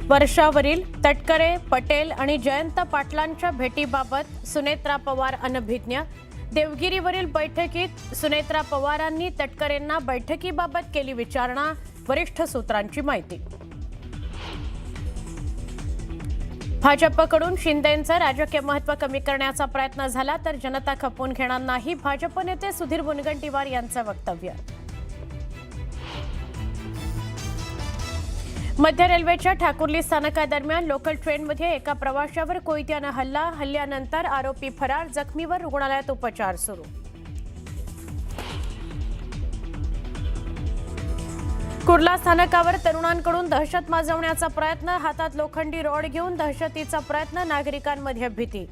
वर्षावरील तटकरे, पटेल आणि जयंत पाटलांच्या भेटीबाबत सुनेत्रा पवार अनभिज्ञ। देवगिरीवरील बैठकीत सुनेत्रा पवारांनी तटकरेंना बैठकीबाबत केली विचारणा, वरिष्ठ सूत्रांची माहिती। भाजपकडून शिंदेंचं राजकीय महत्त्व कमी करण्याचा प्रयत्न झाला तर जनता खपवून घेणार नाही, भाजप नेते सुधीर मुनगंटीवार यांचं वक्तव्य। मध्य रेल्वेच्या ठाकुर्ली स्थानकादरम्यान लोकल ट्रेनमध्ये एका प्रवाशावर कोयत्याने हल्ल्यानंतर आरोपी फरार, जखमीवर रुग्णालयात उपचार सुरू। कुर्ला स्थानकावर तरुणांकडून दहशत माजवण्याचा प्रयत्न, हातात लोखंडी रॉड घेऊन दहशतीचा प्रयत्न, नागरिकांमध्ये भीती।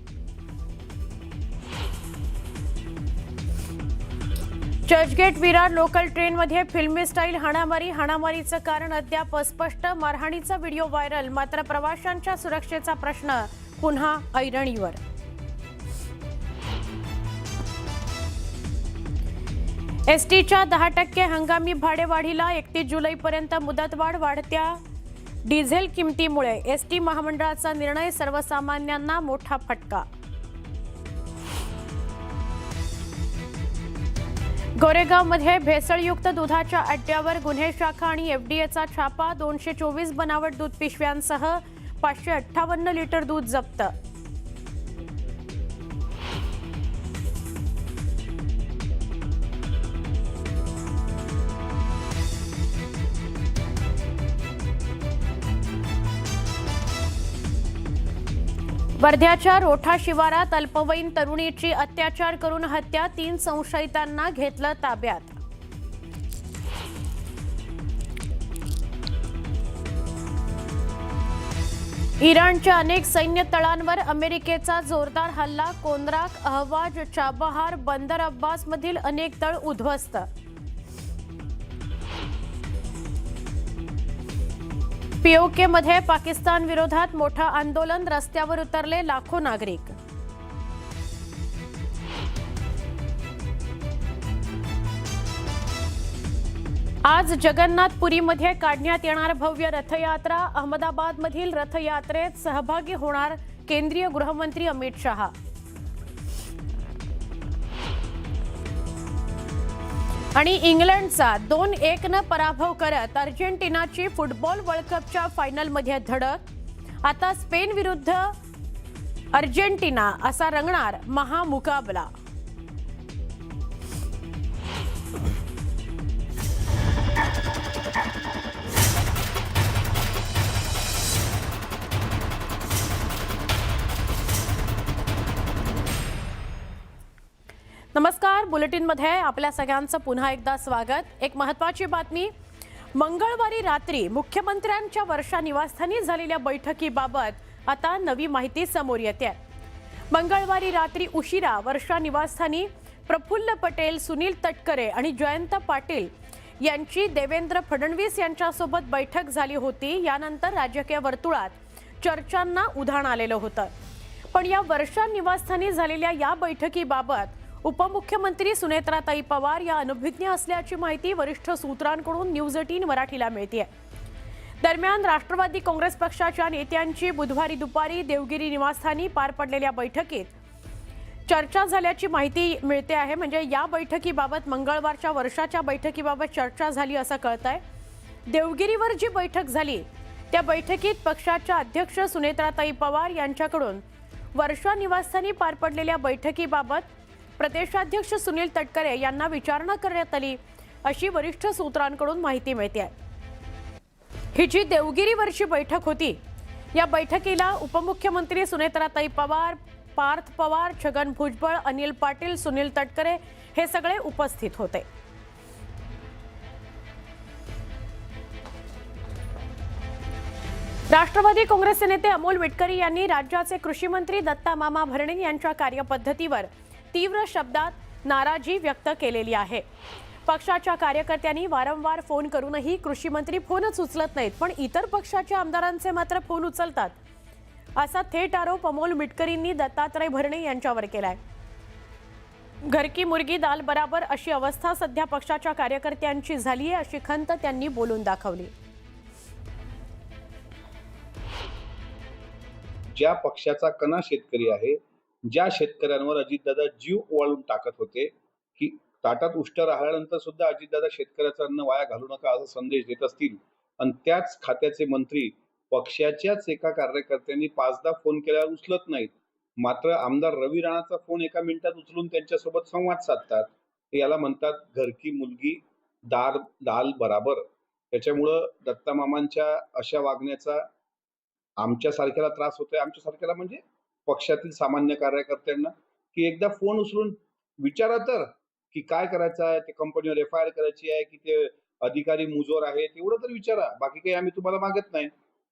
चर्चगेट विरार लोकल ट्रेनमध्ये फिल्मी स्टाईल हाणामारीचं कारण अद्याप अस्पष्ट, मारहाणीचा व्हिडिओ व्हायरल, मात्र प्रवाशांच्या सुरक्षेचा प्रश्न पुन्हा ऐरणीवर। एसटीच्या 10% हंगामी भाडेवाढीला 31 जुलैपर्यंत मुदतवाढ, वाढत्या डिझेल किमतीमुळे एसटी महामंडळाचा निर्णय, सर्वसामान्यांना मोठा फटका। गोरेगावमध्ये भेसळयुक्त दुधाच्या अड्ड्यावर गुन्हे शाखा आणि एफडीएचा छापा, 224 बनावट दूध पिशव्यांसह 558 लिटर दूध जप्त। वर्ध्याच्या रोठा शिवारात अल्पवयीन तरुणीची अत्याचार करून हत्या, 3 संशयितांना घेतलं ताब्यात। इराणच्या अनेक सैन्य तळांवर अमेरिकेचा जोरदार हल्ला, कोनराक, अहवाज, चाबहार, बंदर अब्बास मधील अनेक तळ उद्ध्वस्त। पीओके मध्ये पाकिस्तान विरोधात मोठं आंदोलन, रस्त्यावर उतरले लाखो नागरिक। आज जगन्नाथपुरीमध्ये काढण्यात येणार भव्य रथयात्रा, अहमदाबादमधील रथयात्रेत सहभागी होणार केंद्रीय गृहमंत्री अमित शहा। आणि इंग्लंडचा 2-1 पराभव करत अर्जेंटिनाची फुटबॉल वर्ल्ड कपच्या फायनलमध्ये धडक, आता स्पेन विरुद्ध अर्जेंटिना असा रंगणार महामुकाबला। नमस्कार, बुलेटिनमध्ये आपल्या सगळ्यांचं पुन्हा एकदा स्वागत। एक महत्त्वाची बातमी, मंगळवारी रात्री मुख्यमंत्र्यांच्या वर्षा निवासस्थानी झालेल्या बैठकीबाबत आता नवी माहिती समोर येते। मंगळवारी रात्री उशिरा वर्षा निवासस्थानी प्रफुल्ल पटेल, सुनील तटकरे आणि जयंत पाटील यांची देवेंद्र फडणवीस यांच्यासोबत बैठक झाली होती। यानंतर राजकीय वर्तुळात चर्चांना उधाण आलेलं होतं। पण या वर्षा निवासस्थानी झालेल्या या बैठकीबाबत उपमुख्यमंत्री सुनेत्राताई पवार या अनभिज्ञ असल्याची माहिती वरिष्ठ सूत्रांकडून न्यूज 18 मराठीला मिळते। दरम्यान राष्ट्रवादी काँग्रेस पक्षाच्या नेत्यांची बुधवारी दुपारी देवगिरी निवासस्थानी पार पडलेल्या बैठकीत चर्चा झाल्याची माहिती मिळते आहे। म्हणजे या बैठकीबाबत, मंगळवारच्या वर्षाच्या बैठकीबाबत चर्चा झाली असं कळतंय। देवगिरीवर जी बैठक झाली त्या बैठकीत पक्षाच्या अध्यक्ष सुनेत्राताई पवार यांच्याकडून वर्षा निवासस्थानी पार पडलेल्या बैठकीबाबत प्रदेशाध्यक्ष सुनील तटकरे यांना विचारणा करण्यात आली, अशी वरिष्ठ सूत्रांकडून माहिती मिळते। ही जी देवगिरीवरची बैठक होती, या बैठकीला उपमुख्यमंत्री सुनेत्राताई पवार, पार्थ पवार, छगन भुजबळ, अनिल पाटील, सुनील तटकरे हे सगळे उपस्थित होते। राष्ट्रवादी काँग्रेसचे नेते अमोल विटकरी यांनी राज्याचे कृषी मंत्री दत्ता मामा भरणे यांच्या कार्यपद्धतीवर तीव्र शब्दात नाराजी व्यक्त केलेली आहे। पक्षाच्या कार्यकर्त्यांनी वारंवार फोन करूनही कृषी मंत्री फोनच उचलत नाहीत, पण इतर पक्षाच्या आमदारांचे मात्र फोन उचलतात, असा थेट आरोप अमोल विटकरींनी दत्तात्रय भरणे यांच्यावर केलाय। घर की मुर्गी दाल बराबर अशी अवस्था सध्या पक्षाच्या कार्यकर्त्यांची झाली आहे, अशी खंत त्यांनी बोलून दाखवली। ज्या पक्षाचा कणा शेतकरी आहे, ज्या शेतकऱ्यांवर अजितदादा जीव ओवाळून टाकत होते, की ताटात उष्ट राहिल्यानंतर सुद्धा अजितदादा शेतकऱ्याचं अन्न वाया घालू नका असा संदेश देत असतील आणि त्याच खात्याचे मंत्री पक्षाच्याच एका कार्यकर्त्यांनी 5दा फोन केल्यावर उचलत नाहीत. मात्र आमदार रवी राणाचा फोन एका मिनिटात उचलून त्यांच्यासोबत संवाद साधतात. याला म्हणतात घर की मुलगी दाल बराबर. त्याच्यामुळं दत्तामामांच्या अशा वागण्याचा आमच्यासारख्याला त्रास होतोय. आमच्यासारख्याला म्हणजे पक्षातील सामान्य कार्यकर्त्यांना, की एकदा फोन उचलून विचारा तर, की काय करायचं आहे? ते कंपनीवर एफ-आय-आर करायची आहे, की ते अधिकारी मुजोर आहेत? एवढं तर विचारा. बाकी काही आम्ही तुम्हाला मागत नाही.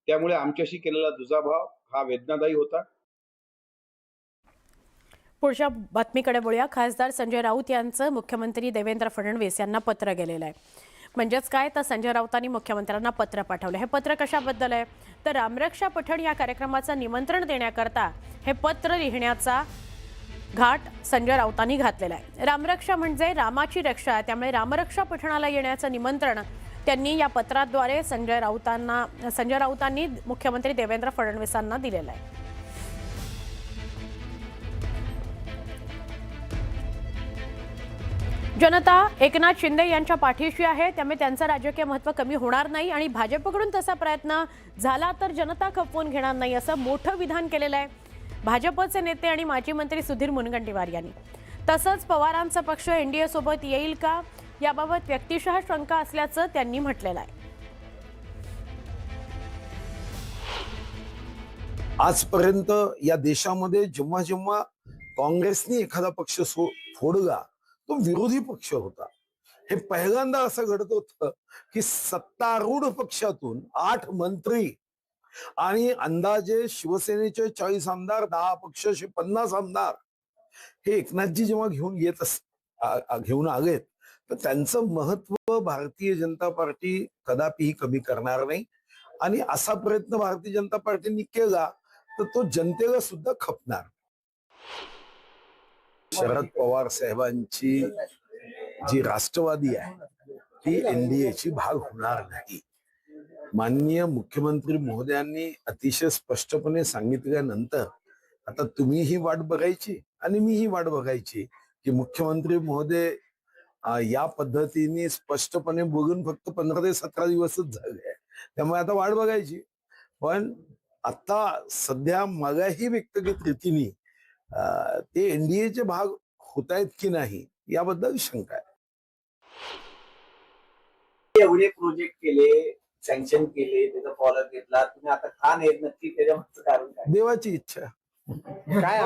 त्यामुळे आमच्याशी केलेला दुजाभाव हा वेदनादायी होता. पुढच्या बातमीकडे वळूया. खासदार संजय राऊत यांचं मुख्यमंत्री देवेंद्र फडणवीस यांना पत्र गेलेलं आहे. म्हणजेच काय, तर संजय राऊतांनी मुख्यमंत्र्यांना पत्र पाठवलं. हे पत्र कशाबद्दल आहे, तर रामरक्षा पठण या कार्यक्रमाचं निमंत्रण देण्याकरता हे पत्र लिहिण्याचा घाट संजय राऊतांनी घातलेला आहे. रामरक्षा म्हणजे रामाची रक्षा, त्यामुळे रामरक्षा पठणाला येण्याचं निमंत्रण त्यांनी या पत्राद्वारे संजय राऊतांनी मुख्यमंत्री देवेंद्र फडणवीसांना दिलेलं आहे. जनता एकनाथ शिंदे यांच्या पाठीशी आहे, त्यामुळे त्यांचं राजकीय महत्त्व कमी होणार नाही आणि भाजपकडून तसा प्रयत्न झाला तर जनता खपवून घेणार नाही, असं मोठं विधान केलेलं आहे भाजपचे नेते आणि माजी मंत्री सुधीर मुनगंटीवार यांनी. तसंच पवारांचा पक्ष एनडीए सोबत येईल का याबाबत व्यक्तिशः शंका असल्याचं त्यांनी म्हटलेलं आहे. आजपर्यंत या देशामध्ये जेव्हा जेव्हा काँग्रेसने एखादा पक्ष फोडला तो विरोधी पक्ष होता. हे पहिल्यांदा असं घडत होतं की सत्तारूढ पक्षातून 8 मंत्री आणि अंदाजे शिवसेनेचे 40 आमदार, 10 पक्षाचे 50 आमदार हे एकनाथजी जेव्हा घेऊन आलेत तर त्यांचं महत्व भारतीय जनता पार्टी कदापिही कमी करणार नाही. आणि असा प्रयत्न भारतीय जनता पार्टीने केला तर तो जनतेला सुद्धा खपणार. शरद पवार साहेबांची जी राष्ट्रवादी आहे ती एनडीएची भाग होणार नाही. माननीय मुख्यमंत्री महोदयांनी अतिशय स्पष्टपणे सांगितल्यानंतर आता तुम्ही ही वाट बघायची आणि मी ही वाट बघायची की मुख्यमंत्री महोदय या पद्धतीने स्पष्टपणे बोलून फक्त 15 ते 17 दिवसच झाले. त्यामुळे आता वाट बघायची. पण आता सध्या मलाही व्यक्तिगत रीतीने ते एनडीएचे भाग होत आहेत की नाही याबद्दल शंका आहे. एवढे प्रोजेक्ट केले, सँक्शन केले, त्याचा फॉलो घेतला, तुम्ही आता का नाही नक्की त्याच्यामागचं कारण काय? देवाची इच्छा. काय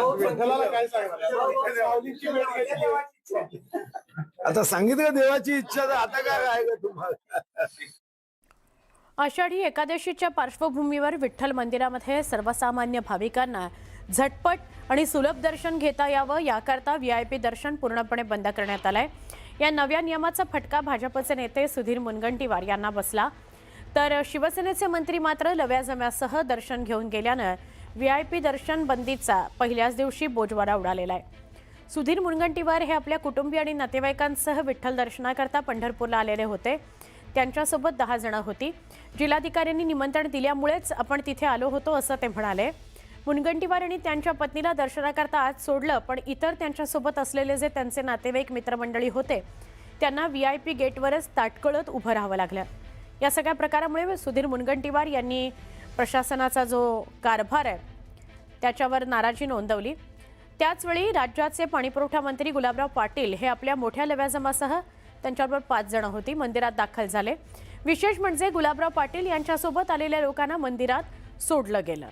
आता सांगितलं देवाची इच्छा, तर आता काय राहिलं तुम्हाला? आषाढी एकादशीच्या पार्श्वभूमीवर विठ्ठल मंदिरामध्ये सर्वसामान्य भाविकांना झटपट आणि सुलभ दर्शन घेता यावं याकरता VIP दर्शन पूर्णपणे बंद करण्यात आलंय. या नव्या नियमाचा फटका भाजपचे नेते सुधीर मुनगंटीवार यांना बसला, तर शिवसेनेचे मंत्री मात्र लव्याजम्यासह दर्शन घेऊन गेल्यानं VIP दर्शन बंदीचा पहिल्याच दिवशी बोजवारा उडालेला आहे. सुधीर मुनगंटीवार हे आपल्या कुटुंबीय आणि नातेवाईकांसह विठ्ठल दर्शनाकरता पंढरपूरला आलेले होते. त्यांच्यासोबत 10 जण होती. जिल्हाधिकाऱ्यांनी निमंत्रण दिल्यामुळेच आपण तिथे आलो होतो असं ते म्हणाले. मुनगंटीवार आणि त्यांच्या पत्नीला दर्शनाकरता आज सोडलं, पण इतर त्यांच्यासोबत असलेले जे त्यांचे नातेवाईक मित्रमंडळी होते त्यांना VIP गेटवरच ताटकळत उभं राहावं लागलं. या सगळ्या प्रकारामुळे सुधीर मुनगंटीवार यांनी प्रशासनाचा जो कारभार आहे त्याच्यावर नाराजी नोंदवली. त्याचवेळी राज्याचे पाणीपुरवठा मंत्री गुलाबराव पाटील हे आपल्या मोठ्या लव्याजमासह त्यांच्याबरोबर 5 जण होती मंदिरात दाखल झाले. विशेष म्हणजे गुलाबराव पाटील यांच्यासोबत आलेल्या लोकांना मंदिरात सोडलं गेलं.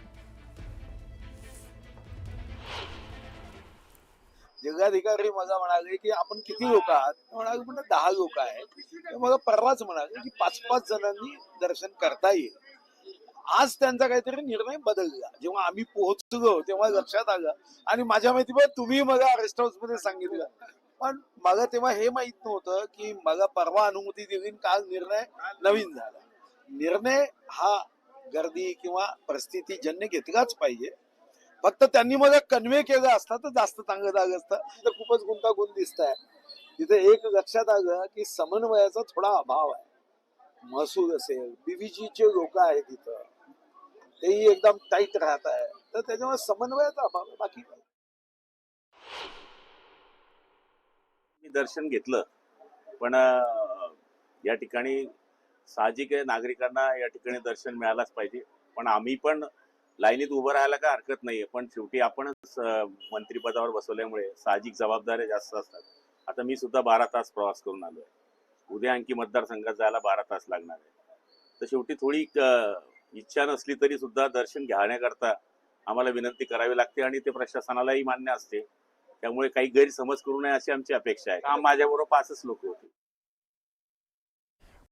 जिल्हाधिकारी मला म्हणाले की आपण किती लोक आहात? म्हणाले म्हणजे 10 लोक आहेत. मला परवाच म्हणाले की 5-5 जणांनी दर्शन करता येईल. आज त्यांचा काहीतरी निर्णय बदलला. जेव्हा आम्ही पोहोचलो तेव्हा लक्षात आलं आणि माझ्या माहितीवर तुम्ही मला रेस्ट हाऊस मध्ये सांगितलं, पण मला तेव्हा हे माहित नव्हतं की मला परवा अनुमती दिली, काल निर्णय नवीन झाला. निर्णय हा गर्दी किंवा परिस्थितीजन्य घेतलाच पाहिजे. फक्त त्यांनी मला कन्वे केलं असतं तर जास्त चांगलं झालं असतं. तर खूपच गुंतागुंत दिसत आहे. तिथे एक लक्षात आलं की समन्वयाचा थोडा अभाव आहे. महसूल असेल, BVG चे लोक आहेत तिथं, तेही एकदम टाईट राहत आहे. तर त्याच्यामुळे समन्वयाचा अभाव आहे, बाकी काय. मी दर्शन घेतलं पण या ठिकाणी साहजिक आहे नागरिकांना या ठिकाणी दर्शन मिळालंच पाहिजे. पण आम्ही पण लाईनीत उभं राहायला काय हरकत नाहीये, पण शेवटी आपणच मंत्रिपदावर बसवल्यामुळे साहजिक जबाबदाऱ्या जास्त असतात. आता मी सुद्धा 12 तास प्रवास करून आलोय. उद्या आणखी मतदारसंघात जायला 12 तास लागणार आहे. तर शेवटी थोडी इच्छा नसली तरी सुद्धा दर्शन घेण्याकरता आम्हाला विनंती करावी लागते आणि ते प्रशासनालाही मान्य असते. त्यामुळे काही गैरसमज करू नये अशी आमची अपेक्षा आहे. माझ्याबरोबर 5च लोक होते.